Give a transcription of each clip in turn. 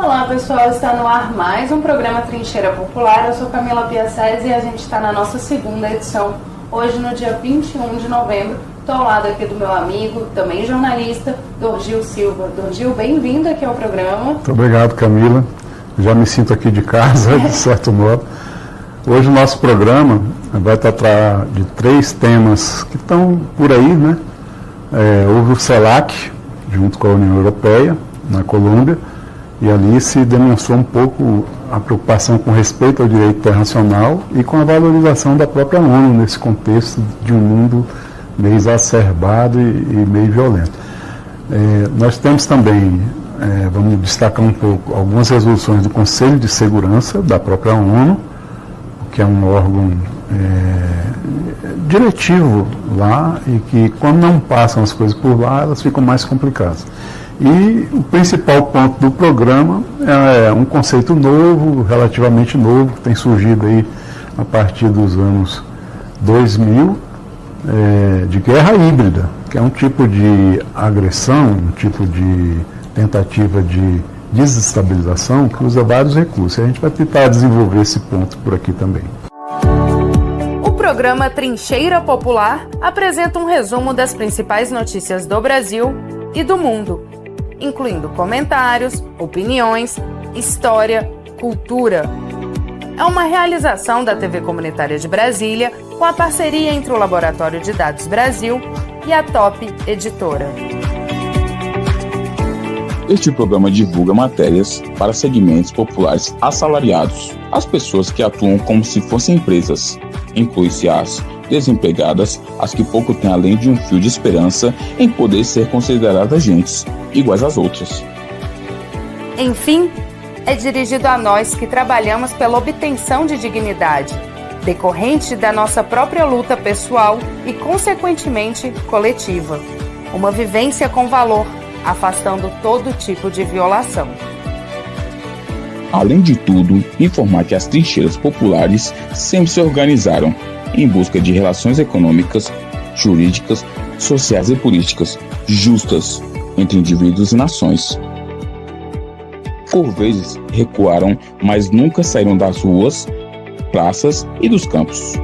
Olá pessoal, está no ar mais um programa Trincheira Popular. Eu sou Camila Piacese e a gente está na nossa segunda edição, hoje no dia 21 de novembro. Estou ao lado aqui do meu amigo, também jornalista, Dorgil Silva. Dorgil, bem-vindo aqui ao programa. Muito obrigado, Camila. Já me sinto aqui de casa, de certo modo. Hoje o nosso programa vai tratar de 3 temas que estão por aí, né? Houve o CELAC, junto com a União Europeia, na Colômbia, e ali se demonstrou um pouco a preocupação com respeito ao direito internacional e com a valorização da própria ONU nesse contexto de um mundo meio exacerbado e meio violento. Nós temos também, vamos destacar um pouco, algumas resoluções do Conselho de Segurança da própria ONU, que é um órgão diretivo lá e que, quando não passam as coisas por lá, elas ficam mais complicadas. E o principal ponto do programa é um conceito novo, relativamente novo, que tem surgido aí a partir dos anos 2000, de guerra híbrida, que é um tipo de agressão, um tipo de tentativa de desestabilização que usa vários recursos. A gente vai tentar desenvolver esse ponto por aqui também. O programa Trincheira Popular apresenta um resumo das principais notícias do Brasil e do mundo, incluindo comentários, opiniões, história, cultura. É uma realização da TV Comunitária de Brasília, com a parceria entre o Laboratório de Dados Brasil e a Top Editora. Este programa divulga matérias para segmentos populares assalariados, as pessoas que atuam como se fossem empresas. Inclui-se as desempregadas, as que pouco têm além de um fio de esperança em poder ser consideradas gentes, iguais às outras. Enfim, é dirigido a nós que trabalhamos pela obtenção de dignidade, decorrente da nossa própria luta pessoal e, consequentemente, coletiva. Uma vivência com valor, afastando todo tipo de violação. Além de tudo, informar que as trincheiras populares sempre se organizaram em busca de relações econômicas, jurídicas, sociais e políticas justas entre indivíduos e nações. Por vezes recuaram, mas nunca saíram das ruas, praças e dos campos.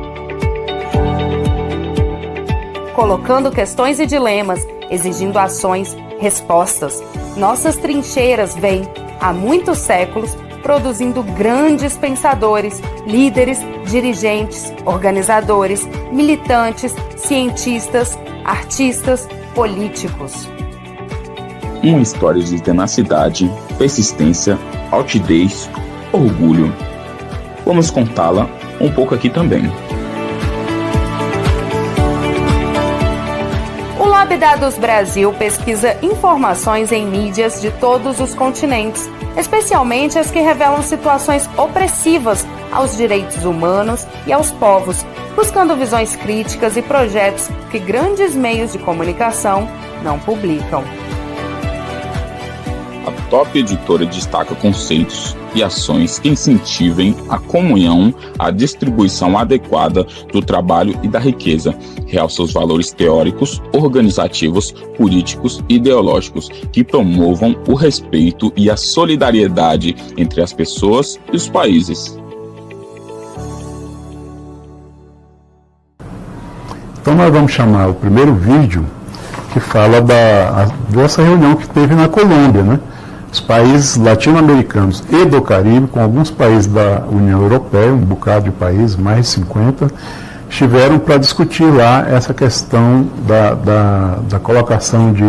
Colocando questões e dilemas, exigindo ações, respostas, nossas trincheiras vêm, há muitos séculos, produzindo grandes pensadores, líderes, dirigentes, organizadores, militantes, cientistas, artistas, políticos. Uma história de tenacidade, persistência, altivez, orgulho. Vamos contá-la um pouco aqui também. O LabDados Brasil pesquisa informações em mídias de todos os continentes, especialmente as que revelam situações opressivas aos direitos humanos e aos povos, buscando visões críticas e projetos que grandes meios de comunicação não publicam. A Top Editora destaca conceitos e ações que incentivem a comunhão, a distribuição adequada do trabalho e da riqueza, realça os valores teóricos, organizativos, políticos e ideológicos que promovam o respeito e a solidariedade entre as pessoas e os países. Então nós vamos chamar o primeiro vídeo que fala dessa reunião que teve na Colômbia, né? Os países latino-americanos e do Caribe, com alguns países da União Europeia, um bocado de países, mais de 50, estiveram para discutir lá essa questão da colocação de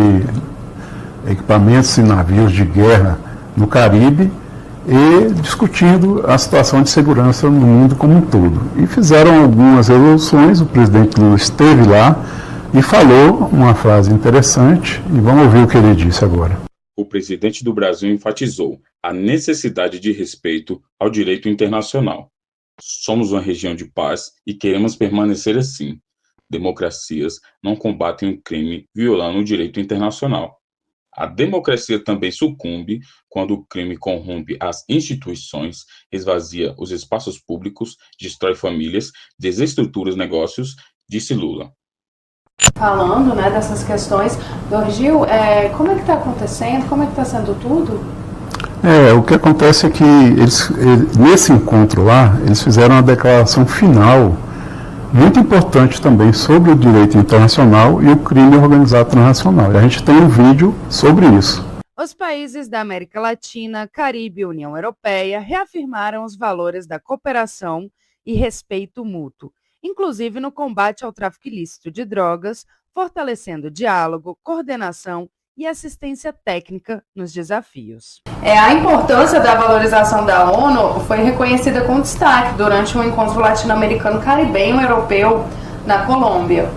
equipamentos e navios de guerra no Caribe e discutindo a situação de segurança no mundo como um todo. E fizeram algumas resoluções, o presidente Lula esteve lá e falou uma frase interessante, e vamos ouvir o que ele disse agora. O presidente do Brasil enfatizou a necessidade de respeito ao direito internacional. Somos uma região de paz e queremos permanecer assim. Democracias não combatem o crime violando o direito internacional. A democracia também sucumbe quando o crime corrompe as instituições, esvazia os espaços públicos, destrói famílias, desestrutura os negócios, disse Lula. Falando, né, dessas questões, Dorgil, como é que está acontecendo? Como é que está sendo tudo? O que acontece é que nesse encontro lá, eles fizeram uma declaração final muito importante também sobre o direito internacional e o crime organizado transnacional. E a gente tem um vídeo sobre isso. Os países da América Latina, Caribe e União Europeia reafirmaram os valores da cooperação e respeito mútuo, inclusive no combate ao tráfico ilícito de drogas, fortalecendo diálogo, coordenação e assistência técnica nos desafios. A importância da valorização da ONU foi reconhecida com destaque durante um encontro latino-americano caribenho europeu na Colômbia.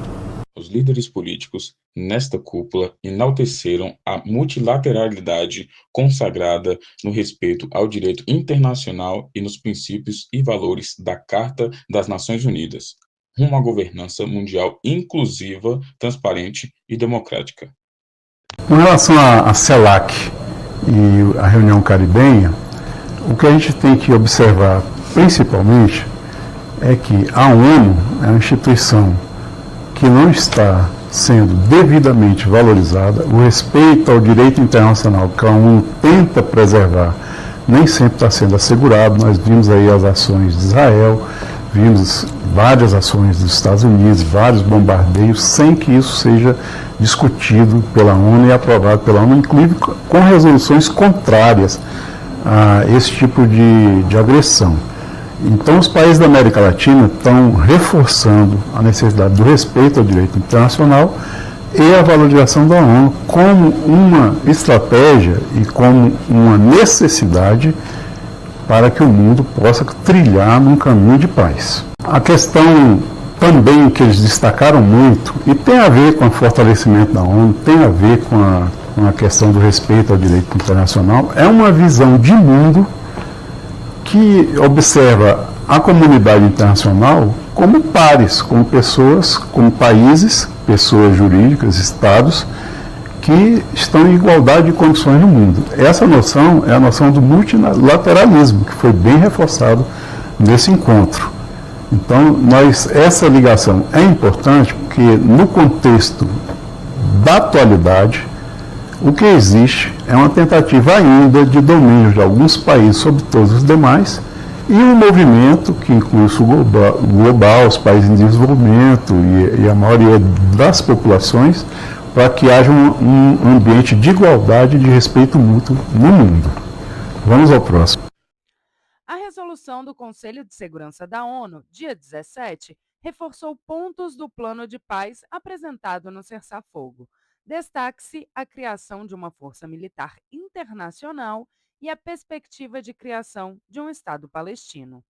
Os líderes políticos, nesta cúpula, enalteceram a multilateralidade consagrada no respeito ao direito internacional e nos princípios e valores da Carta das Nações Unidas, rumo à governança mundial inclusiva, transparente e democrática. Com relação à CELAC e a reunião caribenha, o que a gente tem que observar principalmente é que a ONU é uma instituição que não está sendo devidamente valorizada, o respeito ao direito internacional que a ONU tenta preservar nem sempre está sendo assegurado. Nós vimos aí as ações de Israel, vimos várias ações dos Estados Unidos, vários bombardeios, sem que isso seja discutido pela ONU e aprovado pela ONU, inclusive com resoluções contrárias a esse tipo de agressão. Então, os países da América Latina estão reforçando a necessidade do respeito ao direito internacional e a valorização da ONU como uma estratégia e como uma necessidade para que o mundo possa trilhar num caminho de paz. A questão também que eles destacaram muito, e tem a ver com o fortalecimento da ONU, tem a ver com a questão do respeito ao direito internacional, é uma visão de mundo que observa a comunidade internacional como pares, como pessoas, como países, pessoas jurídicas, estados, que estão em igualdade de condições no mundo. Essa noção é a noção do multilateralismo, que foi bem reforçado nesse encontro. Então, essa ligação é importante porque, no contexto da atualidade, o que existe é uma tentativa ainda de domínio de alguns países sobre todos os demais e um movimento que inclui o sul global, os países em desenvolvimento e a maioria das populações, para que haja um ambiente de igualdade e de respeito mútuo no mundo. Vamos ao próximo. A resolução do Conselho de Segurança da ONU, dia 17, reforçou pontos do plano de paz apresentado no cessar-fogo. Destaque-se a criação de uma força militar internacional e a perspectiva de criação de um Estado palestino.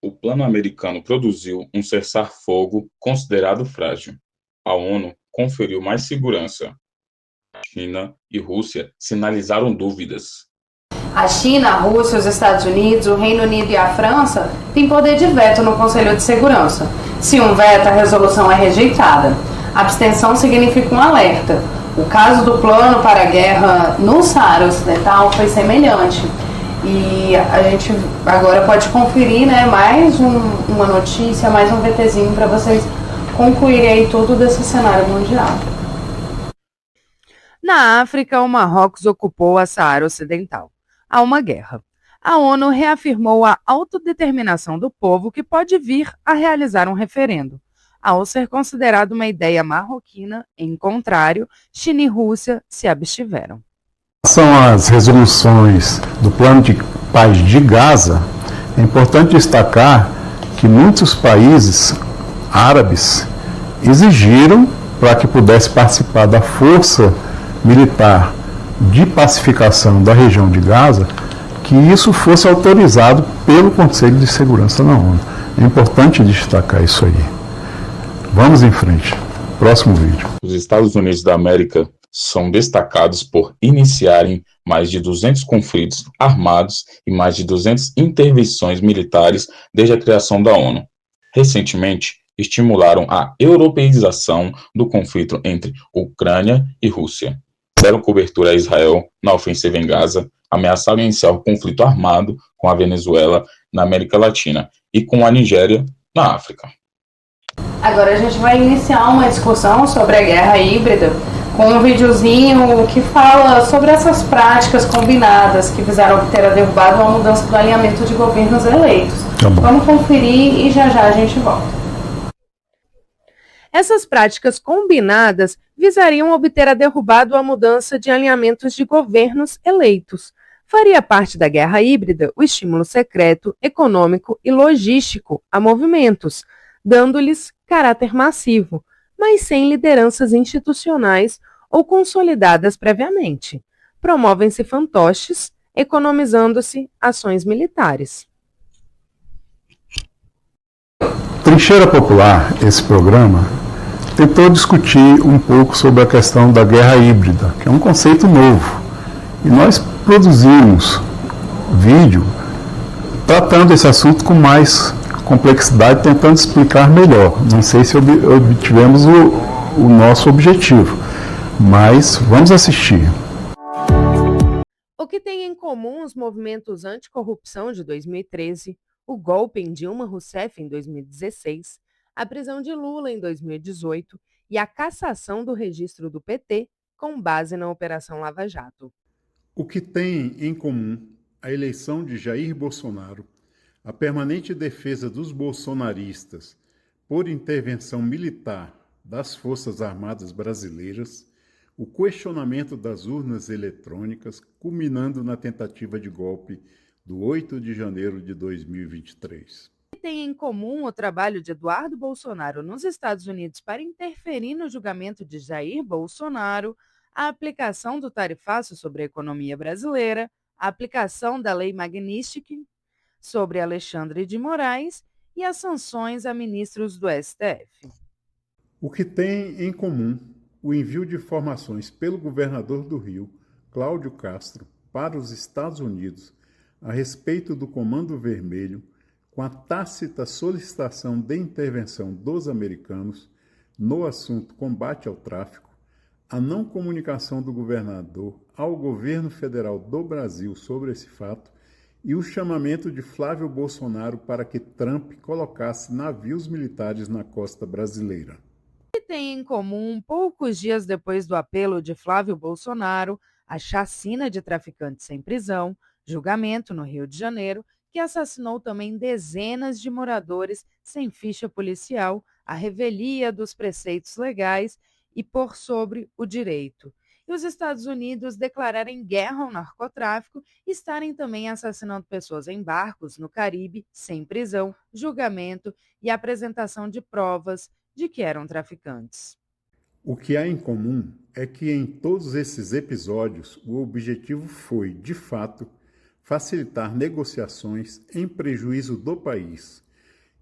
O plano americano produziu um cessar-fogo considerado frágil. A ONU conferiu mais segurança. China e Rússia sinalizaram dúvidas. A China, a Rússia, os Estados Unidos, o Reino Unido e a França têm poder de veto no Conselho de Segurança. Se um veto, a resolução é rejeitada. A abstenção significa um alerta. O caso do plano para a guerra no Saara Ocidental foi semelhante. E a gente agora pode conferir, né, mais uma notícia, mais um VTzinho para vocês concluírem aí tudo desse cenário mundial. Na África, o Marrocos ocupou a Saara Ocidental. Há uma guerra. A ONU reafirmou a autodeterminação do povo que pode vir a realizar um referendo, ao ser considerado uma ideia marroquina. Em contrário, China e Rússia se abstiveram. São as resoluções do Plano de Paz de Gaza. É importante destacar que muitos países árabes exigiram, para que pudesse participar da força militar de pacificação da região de Gaza, que isso fosse autorizado pelo Conselho de Segurança da ONU. É importante destacar isso aí. Vamos em frente. Próximo vídeo. Os Estados Unidos da América são destacados por iniciarem mais de 200 conflitos armados e mais de 200 intervenções militares desde a criação da ONU. Recentemente, estimularam a europeização do conflito entre Ucrânia e Rússia. Deram cobertura a Israel na ofensiva em Gaza, ameaçaram iniciar o conflito armado com a Venezuela na América Latina e com a Nigéria na África. Agora a gente vai iniciar uma discussão sobre a guerra híbrida com um videozinho que fala sobre essas práticas combinadas que visaram obter a derrubada ou a mudança do alinhamento de governos eleitos. Tá bom. Vamos conferir e já a gente volta. Essas práticas combinadas visariam obter a derrubada ou a mudança de alinhamentos de governos eleitos. Faria parte da guerra híbrida o estímulo secreto, econômico e logístico a movimentos, dando-lhes caráter massivo, mas sem lideranças institucionais ou consolidadas previamente. Promovem-se fantoches, economizando-se ações militares. Trincheira Popular, esse programa, tentou discutir um pouco sobre a questão da guerra híbrida, que é um conceito novo. E nós produzimos vídeo tratando esse assunto com mais complexidade, tentando explicar melhor. Não sei se obtivemos o nosso objetivo, mas vamos assistir. O que tem em comum os movimentos anticorrupção de 2013, o golpe em Dilma Rousseff em 2016, a prisão de Lula em 2018 e a cassação do registro do PT com base na Operação Lava Jato. O que tem em comum a eleição de Jair Bolsonaro, a permanente defesa dos bolsonaristas por intervenção militar das Forças Armadas Brasileiras, o questionamento das urnas eletrônicas, culminando na tentativa de golpe do 8 de janeiro de 2023. Tem em comum o trabalho de Eduardo Bolsonaro nos Estados Unidos para interferir no julgamento de Jair Bolsonaro, a aplicação do tarifaço sobre a economia brasileira, a aplicação da Lei Magnitsky sobre Alexandre de Moraes e as sanções a ministros do STF. O que tem em comum o envio de informações pelo governador do Rio, Cláudio Castro, para os Estados Unidos a respeito do Comando Vermelho, com a tácita solicitação de intervenção dos americanos no assunto combate ao tráfico, a não comunicação do governador ao governo federal do Brasil sobre esse fato e o chamamento de Flávio Bolsonaro para que Trump colocasse navios militares na costa brasileira. Que tem em comum, poucos dias depois do apelo de Flávio Bolsonaro, a chacina de traficantes sem prisão, julgamento no Rio de Janeiro, que assassinou também dezenas de moradores sem ficha policial, a revelia dos preceitos legais e por sobre o direito. E os Estados Unidos declararem guerra ao narcotráfico e estarem também assassinando pessoas em barcos no Caribe, sem prisão, julgamento e apresentação de provas de que eram traficantes. O que há em comum é que em todos esses episódios o objetivo foi, de fato, facilitar negociações em prejuízo do país.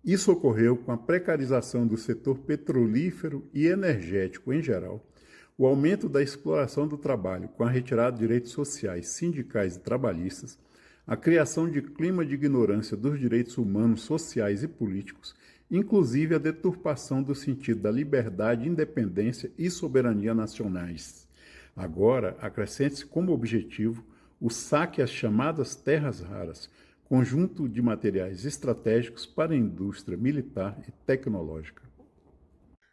Isso ocorreu com a precarização do setor petrolífero e energético em geral, o aumento da exploração do trabalho com a retirada de direitos sociais, sindicais e trabalhistas, a criação de clima de ignorância dos direitos humanos, sociais e políticos, inclusive a deturpação do sentido da liberdade, independência e soberania nacionais. Agora, acrescente-se como objetivo o saque às chamadas terras raras, conjunto de materiais estratégicos para a indústria militar e tecnológica.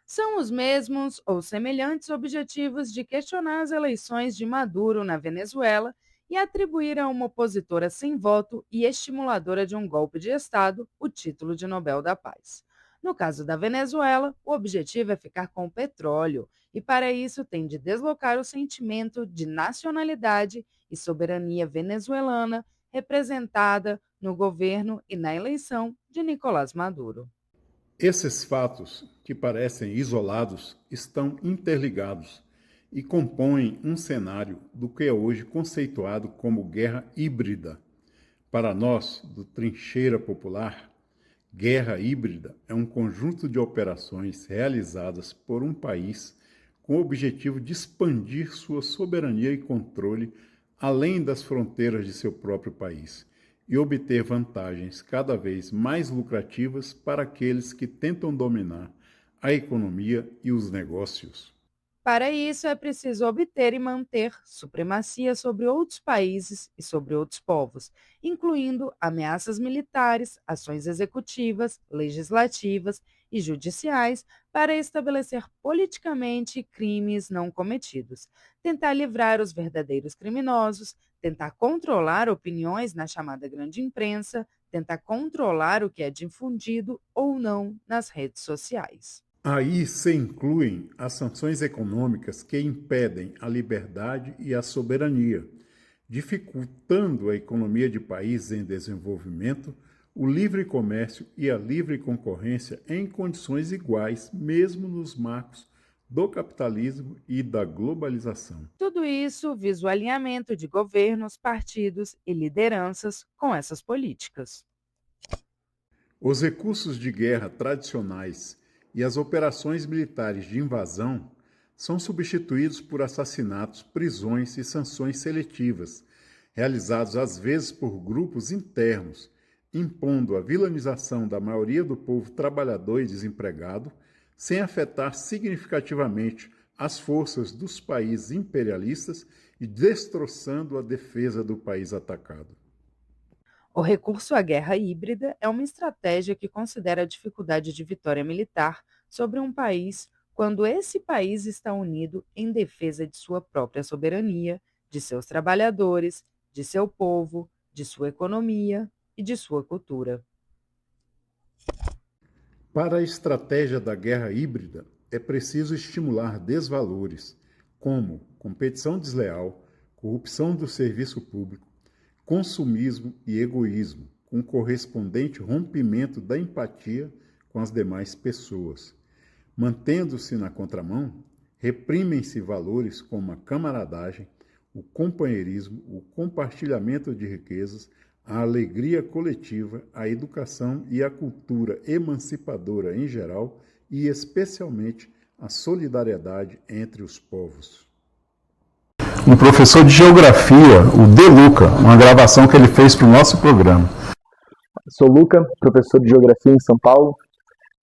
São os mesmos ou semelhantes objetivos de questionar as eleições de Maduro na Venezuela e atribuir a uma opositora sem voto e estimuladora de um golpe de Estado o título de Nobel da Paz. No caso da Venezuela, o objetivo é ficar com o petróleo e, para isso, tem de deslocar o sentimento de nacionalidade e soberania venezuelana representada no governo e na eleição de Nicolás Maduro. Esses fatos, que parecem isolados, estão interligados e compõem um cenário do que é hoje conceituado como guerra híbrida. Para nós, do Trincheira Popular, guerra híbrida é um conjunto de operações realizadas por um país com o objetivo de expandir sua soberania e controle além das fronteiras de seu próprio país e obter vantagens cada vez mais lucrativas para aqueles que tentam dominar a economia e os negócios. Para isso, é preciso obter e manter supremacia sobre outros países e sobre outros povos, incluindo ameaças militares, ações executivas, legislativas e judiciais para estabelecer politicamente crimes não cometidos, tentar livrar os verdadeiros criminosos, tentar controlar opiniões na chamada grande imprensa, tentar controlar o que é difundido ou não nas redes sociais. Aí se incluem as sanções econômicas que impedem a liberdade e a soberania, dificultando a economia de países em desenvolvimento, o livre comércio e a livre concorrência em condições iguais, mesmo nos marcos do capitalismo e da globalização. Tudo isso visa o alinhamento de governos, partidos e lideranças com essas políticas. Os recursos de guerra tradicionais e as operações militares de invasão são substituídos por assassinatos, prisões e sanções seletivas, realizados às vezes por grupos internos, impondo a vilanização da maioria do povo trabalhador e desempregado, sem afetar significativamente as forças dos países imperialistas e destroçando a defesa do país atacado. O recurso à guerra híbrida é uma estratégia que considera a dificuldade de vitória militar sobre um país quando esse país está unido em defesa de sua própria soberania, de seus trabalhadores, de seu povo, de sua economia e de sua cultura. Para a estratégia da guerra híbrida, é preciso estimular desvalores, como competição desleal, corrupção do serviço público, consumismo e egoísmo, com correspondente rompimento da empatia com as demais pessoas. Mantendo-se na contramão, reprimem-se valores como a camaradagem, o companheirismo, o compartilhamento de riquezas, a alegria coletiva, a educação e a cultura emancipadora em geral e, especialmente, a solidariedade entre os povos. Um professor de geografia, o De Luca, uma gravação que ele fez para o nosso programa. Sou Luca, professor de geografia em São Paulo,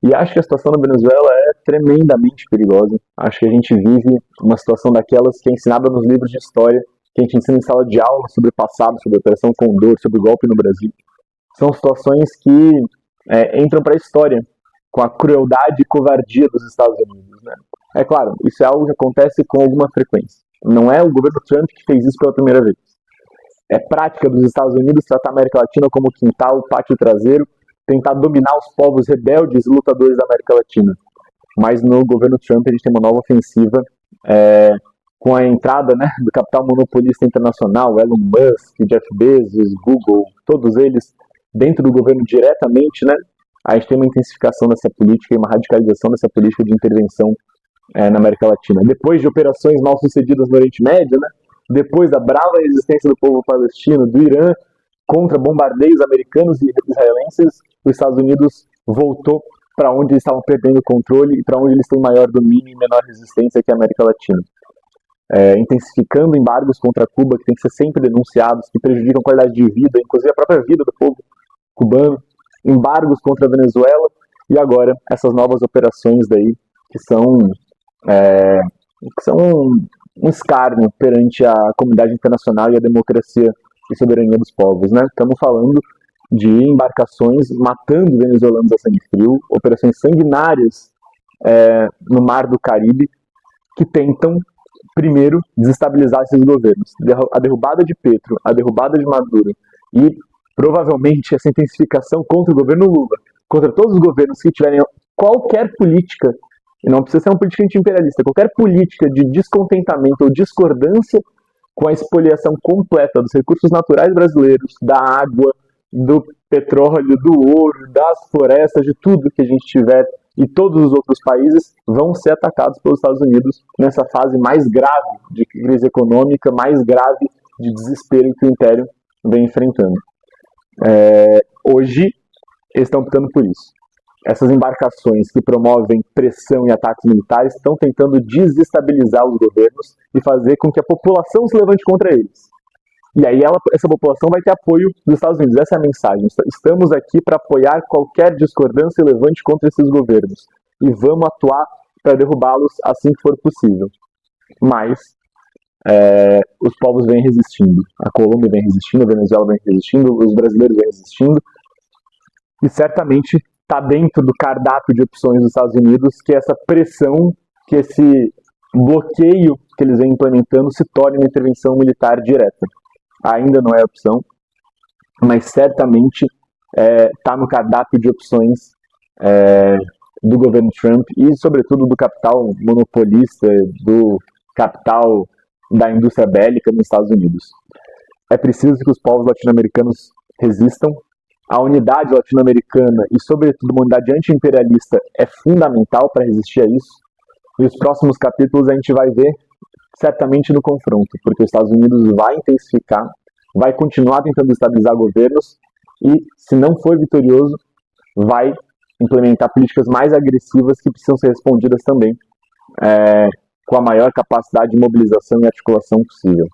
e acho que a situação na Venezuela é tremendamente perigosa. Acho que a gente vive uma situação daquelas que é ensinada nos livros de história, que a gente ensina em sala de aula sobre o passado, sobre a Operação Condor, sobre o golpe no Brasil. São situações que entram para a história com a crueldade e covardia dos Estados Unidos, né? É claro, isso é algo que acontece com alguma frequência. Não é o governo Trump que fez isso pela primeira vez. É prática dos Estados Unidos tratar a América Latina como quintal, pátio traseiro, tentar dominar os povos rebeldes e lutadores da América Latina. Mas no governo Trump a gente tem uma nova ofensiva com a entrada, né, do capital monopolista internacional, Elon Musk, Jeff Bezos, Google, todos eles dentro do governo diretamente, né? A gente tem uma intensificação dessa política e uma radicalização dessa política de intervenção na América Latina. Depois de operações mal sucedidas no Oriente Médio, né? Depois da brava resistência do povo palestino, do Irã, contra bombardeios americanos e israelenses, os Estados Unidos voltou para onde eles estavam perdendo o controle e para onde eles têm maior domínio e menor resistência, que é a América Latina. Intensificando embargos contra Cuba, que tem que ser sempre denunciados, que prejudicam a qualidade de vida, inclusive a própria vida do povo cubano, embargos contra a Venezuela, e agora essas novas operações daí, que são um escárnio perante a comunidade internacional e a democracia e soberania dos povos, né? Estamos falando de embarcações matando venezuelanos a sangue frio, operações sanguinárias no Mar do Caribe, que tentam, primeiro, desestabilizar esses governos. A derrubada de Petro, a derrubada de Maduro e, provavelmente, essa intensificação contra o governo Lula, contra todos os governos que tiverem qualquer política, e não precisa ser uma política anti-imperialista, qualquer política de descontentamento ou discordância com a expoliação completa dos recursos naturais brasileiros, da água, do petróleo, do ouro, das florestas, de tudo que a gente tiver, e todos os outros países vão ser atacados pelos Estados Unidos nessa fase mais grave de crise econômica, mais grave de desespero que o Império vem enfrentando. Hoje, eles estão optando por isso. Essas embarcações que promovem pressão e ataques militares estão tentando desestabilizar os governos e fazer com que a população se levante contra eles. E aí essa população vai ter apoio dos Estados Unidos. Essa é a mensagem. Estamos aqui para apoiar qualquer discordância e levante contra esses governos. E vamos atuar para derrubá-los assim que for possível. mas os povos vêm resistindo. A Colômbia vem resistindo, a Venezuela vem resistindo, os brasileiros vêm resistindo, e certamente está dentro do cardápio de opções dos Estados Unidos que essa pressão, que esse bloqueio que eles vêm implementando se torne uma intervenção militar direta. Ainda não é opção, mas certamente está no cardápio de opções do governo Trump e, sobretudo, do capital monopolista, do capital da indústria bélica nos Estados Unidos. É preciso que os povos latino-americanos resistam. A unidade latino-americana e, sobretudo, uma unidade anti-imperialista é fundamental para resistir a isso. E os próximos capítulos a gente vai ver certamente no confronto, porque os Estados Unidos vai intensificar, vai continuar tentando estabilizar governos e, se não for vitorioso, vai implementar políticas mais agressivas que precisam ser respondidas também com a maior capacidade de mobilização e articulação possível.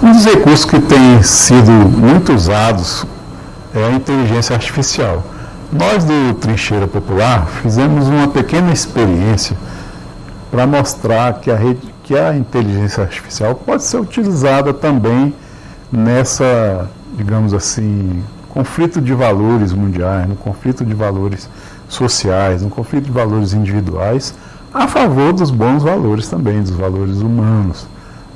Um dos recursos que tem sido muito usados é a inteligência artificial. Nós do Trincheira Popular fizemos uma pequena experiência para mostrar que a inteligência artificial pode ser utilizada também nessa, digamos assim, conflito de valores mundiais, no conflito de valores sociais, no conflito de valores individuais, a favor dos bons valores também, dos valores humanos,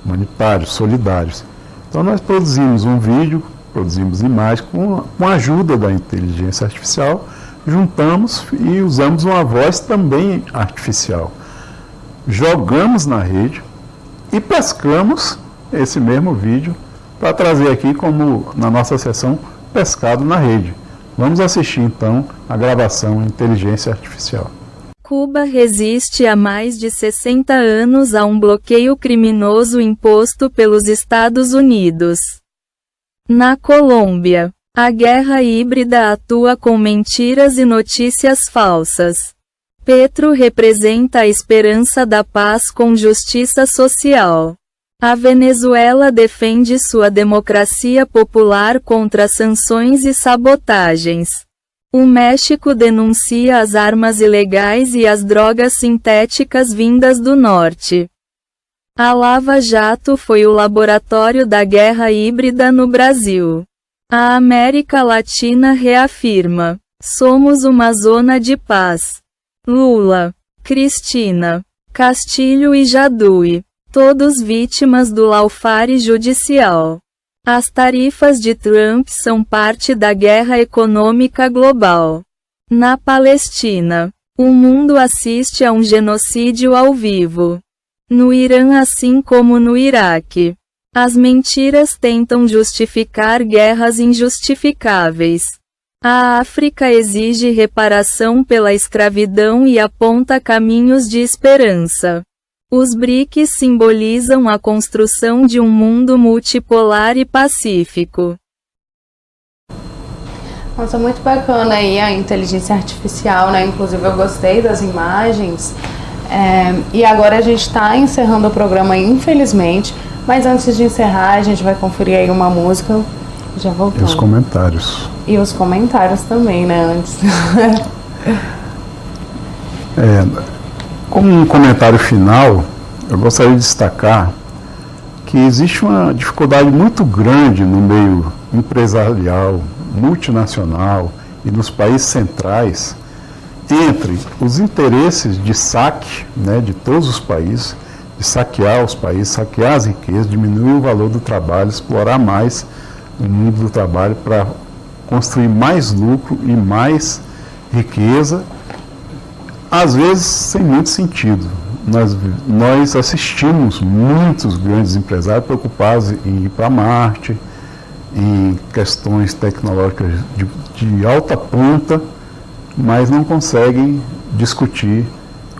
humanitários, solidários. Então nós produzimos um vídeo, produzimos imagem com a ajuda da inteligência artificial, juntamos e usamos uma voz também artificial. Jogamos na rede e pescamos esse mesmo vídeo para trazer aqui como na nossa sessão Pescado na Rede. Vamos assistir então a gravação Inteligência Artificial. Cuba resiste há mais de 60 anos a um bloqueio criminoso imposto pelos Estados Unidos. Na Colômbia, a guerra híbrida atua com mentiras e notícias falsas. Petro representa a esperança da paz com justiça social. A Venezuela defende sua democracia popular contra sanções e sabotagens. O México denuncia as armas ilegais e as drogas sintéticas vindas do norte. A Lava Jato foi o laboratório da guerra híbrida no Brasil. A América Latina reafirma: somos uma zona de paz. Lula, Cristina, Castilho e Jadue, todos vítimas do lawfare judicial. As tarifas de Trump são parte da guerra econômica global. Na Palestina, o mundo assiste a um genocídio ao vivo. No Irã, assim como no Iraque, as mentiras tentam justificar guerras injustificáveis. A África exige reparação pela escravidão e aponta caminhos de esperança. Os BRICS simbolizam a construção de um mundo multipolar e pacífico. Nossa, muito bacana aí a inteligência artificial, né? Inclusive eu gostei das imagens. E agora a gente está encerrando o programa, infelizmente. Mas antes de encerrar, a gente vai conferir aí uma música. Já voltamos. E os comentários. E os comentários também, né? Antes. Como um comentário final, eu gostaria de destacar que existe uma dificuldade muito grande no meio empresarial, multinacional e nos países centrais entre os interesses de saque, né, de todos os países, de saquear os países, saquear as riquezas, diminuir o valor do trabalho, explorar mais o mundo do trabalho para construir mais lucro e mais riqueza, às vezes sem muito sentido. Nós assistimos muitos grandes empresários preocupados em ir para Marte, em questões tecnológicas de alta ponta, mas não conseguem discutir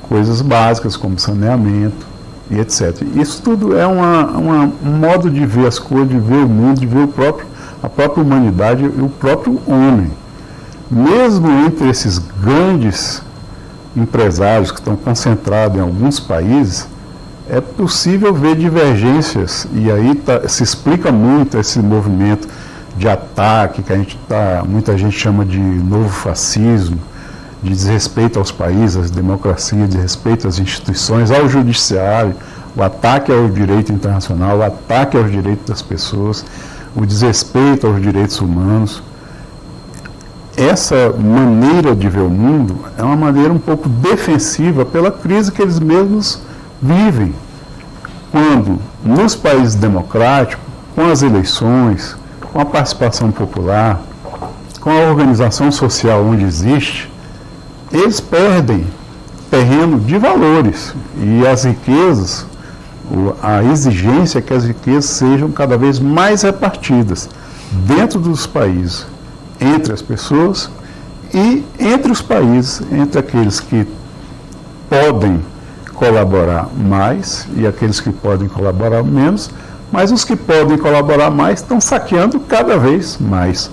coisas básicas como saneamento e etc. Isso tudo é um modo de ver as coisas, de ver o mundo, de ver a própria humanidade e o próprio homem. Mesmo entre esses grandes empresários que estão concentrados em alguns países, é possível ver divergências, e aí se explica muito esse movimento de ataque, que muita gente chama de novo fascismo, de desrespeito aos países, às democracias, desrespeito às instituições, ao judiciário, o ataque ao direito internacional, o ataque aos direitos das pessoas, o desrespeito aos direitos humanos. Essa maneira de ver o mundo é uma maneira um pouco defensiva pela crise que eles mesmos vivem. Quando, nos países democráticos, com as eleições, com a participação popular, com a organização social onde existe, eles perdem terreno de valores e as riquezas, a exigência é que as riquezas sejam cada vez mais repartidas dentro dos países, entre as pessoas e entre os países, entre aqueles que podem colaborar mais e aqueles que podem colaborar menos, mas os que podem colaborar mais estão saqueando cada vez mais,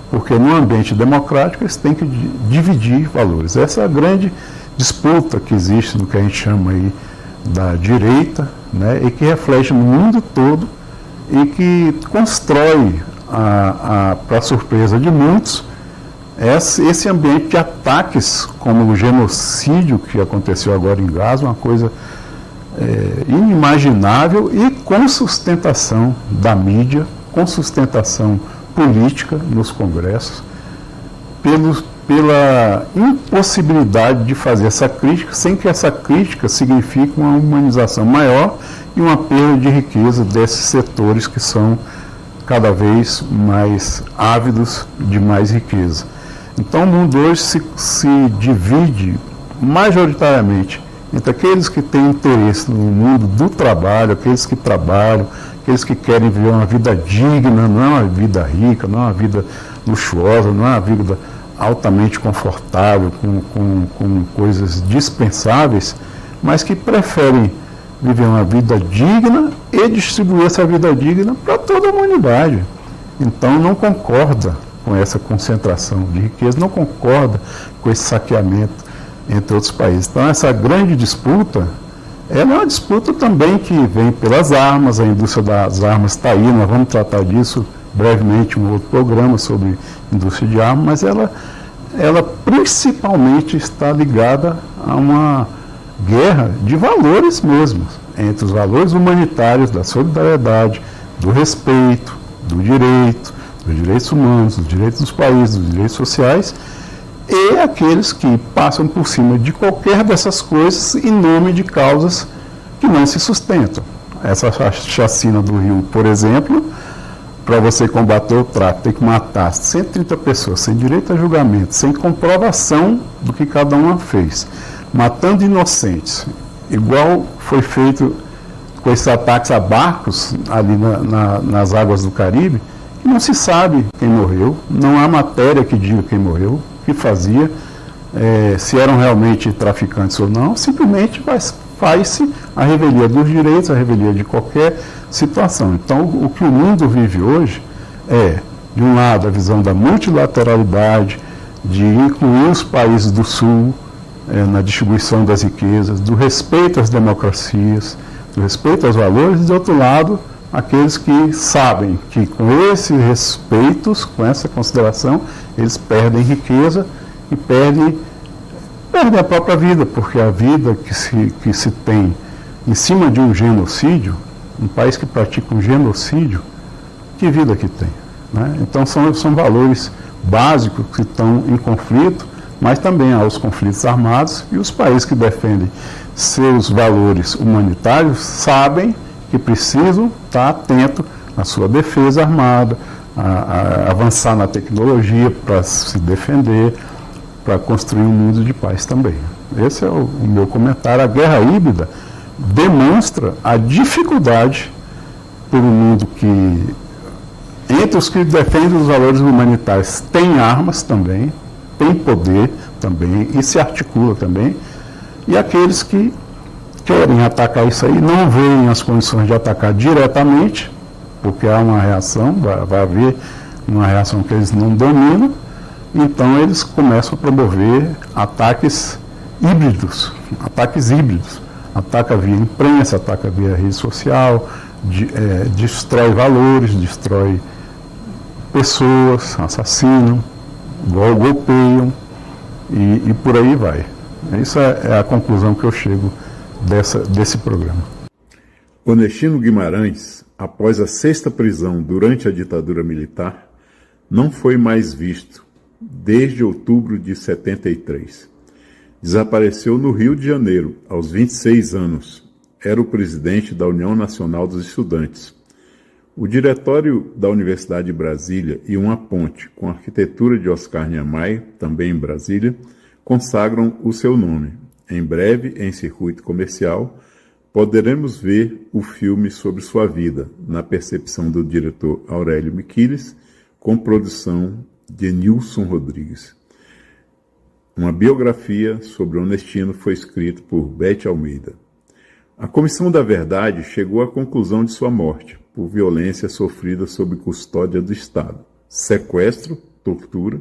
porque no ambiente democrático eles têm que dividir valores. Essa é a grande disputa que existe no que a gente chama aí da direita, né, e que reflete no mundo todo e que constrói, para surpresa de muitos, esse ambiente de ataques, como o genocídio que aconteceu agora em Gaza, uma coisa inimaginável e com sustentação da mídia, com sustentação política nos congressos, pela impossibilidade de fazer essa crítica, sem que essa crítica signifique uma humanização maior e uma perda de riqueza desses setores que são cada vez mais ávidos de mais riqueza. Então o mundo hoje se divide majoritariamente entre aqueles que têm interesse no mundo do trabalho, aqueles que trabalham, aqueles que querem viver uma vida digna, não é uma vida rica, não é uma vida luxuosa, não é uma vida altamente confortável, com coisas dispensáveis, mas que preferem viver uma vida digna e distribuir essa vida digna para toda a humanidade. Então não concorda com essa concentração de riqueza, não concorda com esse saqueamento entre outros países. Então essa grande disputa, ela é uma disputa também que vem pelas armas, a indústria das armas está aí, nós vamos tratar disso brevemente em um outro programa sobre indústria de armas, mas ela principalmente está ligada a uma guerra de valores mesmos, entre os valores humanitários, da solidariedade, do respeito, do direito, dos direitos humanos, dos direitos dos países, dos direitos sociais, e aqueles que passam por cima de qualquer dessas coisas em nome de causas que não se sustentam. Essa chacina do Rio, por exemplo, para você combater o tráfico, tem que matar 130 pessoas, sem direito a julgamento, sem comprovação do que cada uma fez, matando inocentes, igual foi feito com esses ataques a barcos ali nas águas do Caribe, que não se sabe quem morreu, não há matéria que diga quem morreu, o que fazia, se eram realmente traficantes ou não, simplesmente faz-se a revelia dos direitos, a revelia de qualquer situação. Então, o que o mundo vive hoje é, de um lado, a visão da multilateralidade, de incluir os países do Sul na distribuição das riquezas, do respeito às democracias, do respeito aos valores, e, do outro lado, aqueles que sabem que com esses respeitos, com essa consideração, eles perdem riqueza e perdem a própria vida, porque a vida que se tem em cima de um genocídio, um país que pratica um genocídio, que vida que tem, né? Então são valores básicos que estão em conflito, mas também há os conflitos armados, e os países que defendem seus valores humanitários sabem que precisam estar atentos à sua defesa armada, a avançar na tecnologia para se defender, para construir um mundo de paz também. Esse é o meu comentário. A guerra híbrida demonstra a dificuldade por um mundo que, entre os que defendem os valores humanitários, tem armas também, tem poder também e se articula também, e aqueles que querem atacar isso aí não veem as condições de atacar diretamente, porque há uma reação, vai haver uma reação que eles não dominam, então eles começam a promover ataques híbridos, ataca via imprensa, ataca via rede social, destrói valores, destrói pessoas, assassinam, golpeiam, e por aí vai. Isso é a conclusão que eu chego desse programa. Onestino Guimarães, após a 6ª prisão durante a ditadura militar, não foi mais visto desde outubro de 73. Desapareceu no Rio de Janeiro, aos 26 anos. Era o presidente da União Nacional dos Estudantes. O diretório da Universidade de Brasília e uma ponte com a arquitetura de Oscar Niemeyer, também em Brasília, consagram o seu nome. Em breve, em circuito comercial, poderemos ver o filme sobre sua vida, na percepção do diretor Aurélio Miquiles, com produção de Nilson Rodrigues. Uma biografia sobre Onestino foi escrita por Bete Almeida. A Comissão da Verdade chegou à conclusão de sua morte, por violência sofrida sob custódia do Estado, sequestro, tortura,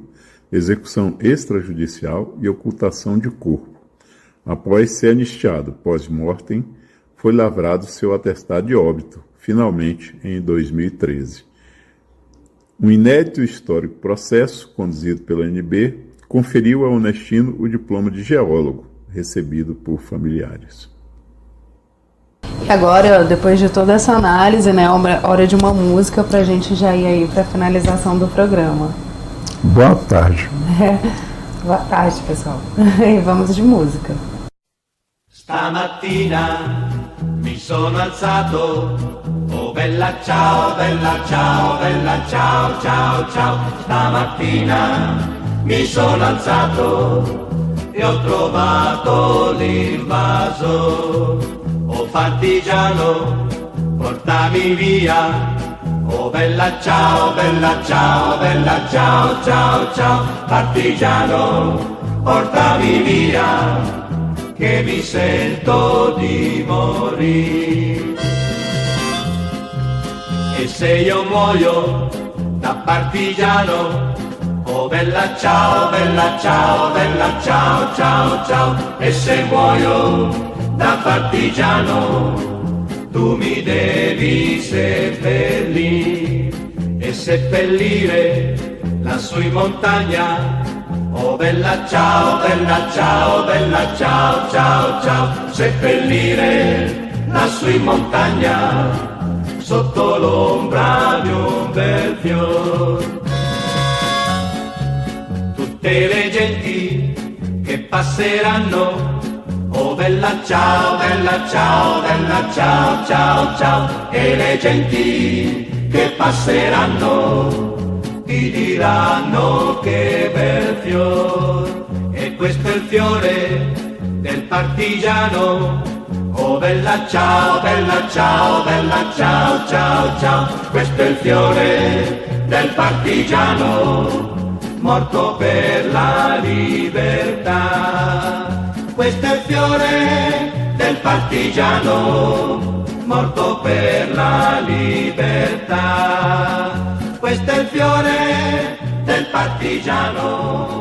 execução extrajudicial e ocultação de corpo. Após ser anistiado pós-mortem, foi lavrado seu atestado de óbito, finalmente em 2013. Um inédito histórico processo, conduzido pela ANB, conferiu a Onestino o diploma de geólogo, recebido por familiares. E agora, depois de toda essa análise, né, hora de uma música para a gente já ir aí para a finalização do programa. Boa tarde. Boa tarde, pessoal. E vamos de música. Stamattina mi sono alzato, oh bella ciao, bella ciao, bella ciao, ciao, ciao. Stamattina mi sono alzato e ho trovato l'invaso. Oh partigiano, portami via, oh bella ciao, bella ciao, bella ciao, ciao, ciao. Partigiano, portami via, che mi sento di morire. E se io muoio da partigiano, oh bella ciao, bella ciao, bella ciao, ciao, ciao. E se muoio da partigiano, tu mi devi seppellire e seppellire lassù in montagna. Oh bella ciao, bella ciao, bella ciao, ciao, ciao. Seppellire lassù in montagna, sotto l'ombra di un bel fior. Tutte le genti che passeranno, oh bella ciao, bella ciao, bella ciao, ciao, ciao. E le genti che passeranno ti diranno che bel fior. E questo è il fiore del partigiano. Oh bella ciao, bella ciao, bella ciao, ciao, ciao. Questo è il fiore del partigiano, morto per la libertà. Questo è il fiore del partigiano, morto per la libertà. Questo è il fiore del partigiano.